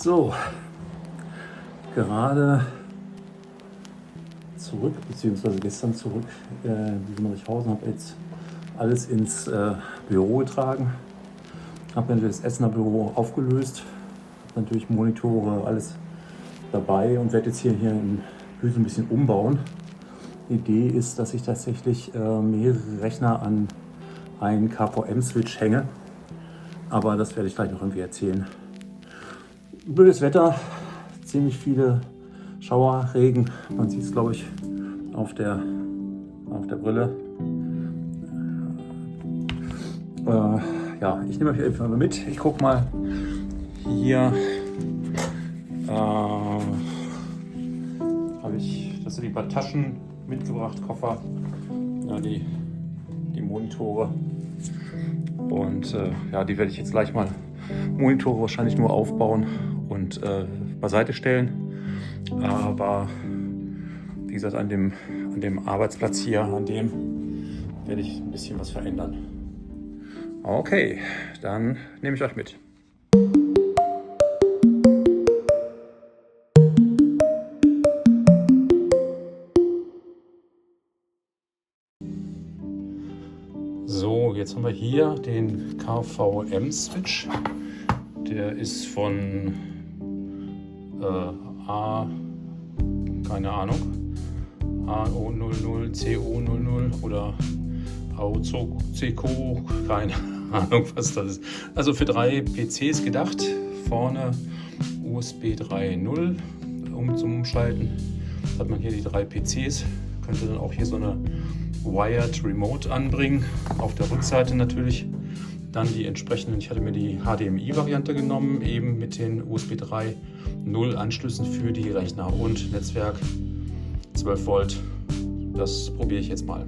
So, gerade zurück, beziehungsweise gestern zurück in Riechhausen, habe jetzt alles ins Büro getragen, habe natürlich das Essener Büro aufgelöst, habe natürlich Monitore, alles dabei und werde jetzt hier in Büsum ein bisschen umbauen. Die Idee ist, dass ich tatsächlich mehrere Rechner an einen KVM-Switch hänge, aber das werde ich gleich noch irgendwie erzählen. Blödes Wetter, ziemlich viele Schauer, Regen, man sieht es glaube ich auf der Brille. Ja, ich nehme euch einfach mal mit. Ich gucke mal hier. Habe ich, das sind die paar Taschen mitgebracht, Koffer, ja, die Monitore und ja, die werde ich jetzt gleich mal Monitore wahrscheinlich nur aufbauen und beiseite stellen, aber wie gesagt an dem Arbeitsplatz hier, an dem werde ich ein bisschen was verändern. Okay, dann nehme ich euch mit. So, jetzt haben wir hier den KVM-Switch. Der ist von keine Ahnung, AO00, CO00 oder AOCO, keine Ahnung, was das ist. Also für 3 PCs gedacht. Vorne USB 3.0, um zum Umschalten. Hat man hier die 3 PCs. Könnte dann auch hier so eine Wired Remote anbringen. Auf der Rückseite natürlich dann die entsprechenden, ich hatte mir die HDMI-Variante genommen, eben mit den USB 3.0 Anschlüssen für die Rechner und Netzwerk 12 Volt. Das probiere ich jetzt mal.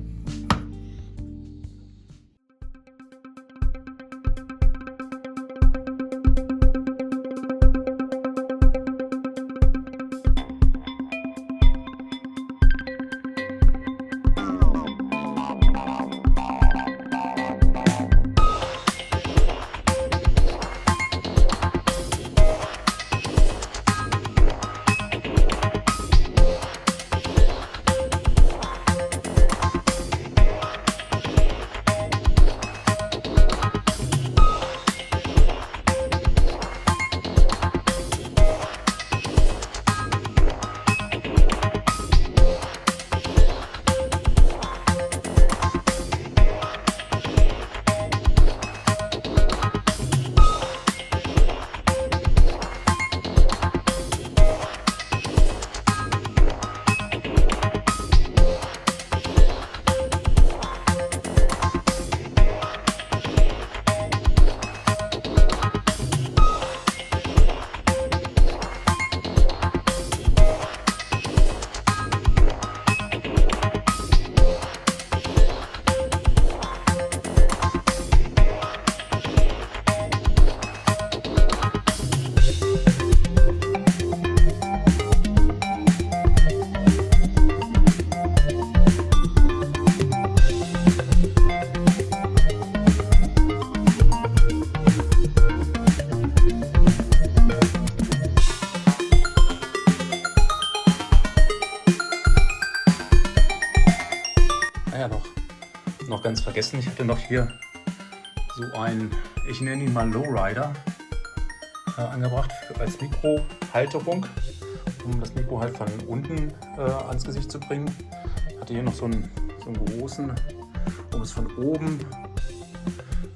Noch ganz vergessen, ich hatte noch hier so ein, ich nenne ihn mal Lowrider, angebracht als Mikrohalterung, um das Mikro halt von unten ans Gesicht zu bringen. Ich hatte hier noch so einen großen, um es von oben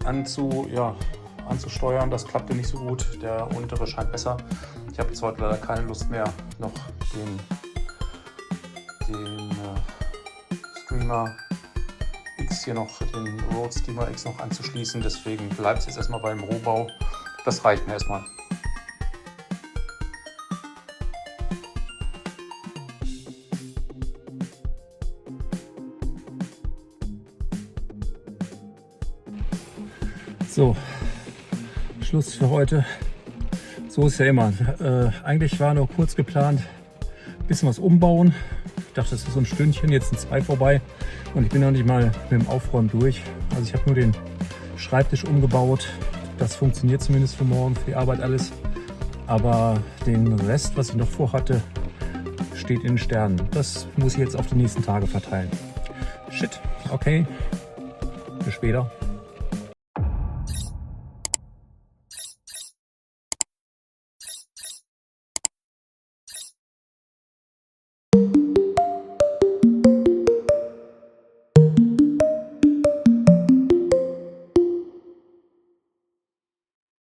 anzusteuern. Das klappte nicht so gut, der untere scheint besser. Ich habe jetzt heute leider keine Lust mehr, noch den Streamer X hier noch, den Rode Streamer X noch anzuschließen, deswegen bleibt es jetzt erstmal beim Rohbau. Das reicht mir erstmal. So, Schluss für heute. So ist ja immer. Eigentlich war nur kurz geplant, ein bisschen was umbauen. Ich dachte, das ist so ein Stündchen, jetzt sind 2 vorbei und ich bin noch nicht mal mit dem Aufräumen durch. Also ich habe nur den Schreibtisch umgebaut. Das funktioniert zumindest für morgen, für die Arbeit alles. Aber den Rest, was ich noch vorhatte, steht in den Sternen. Das muss ich jetzt auf die nächsten Tage verteilen. Shit, okay. Bis später.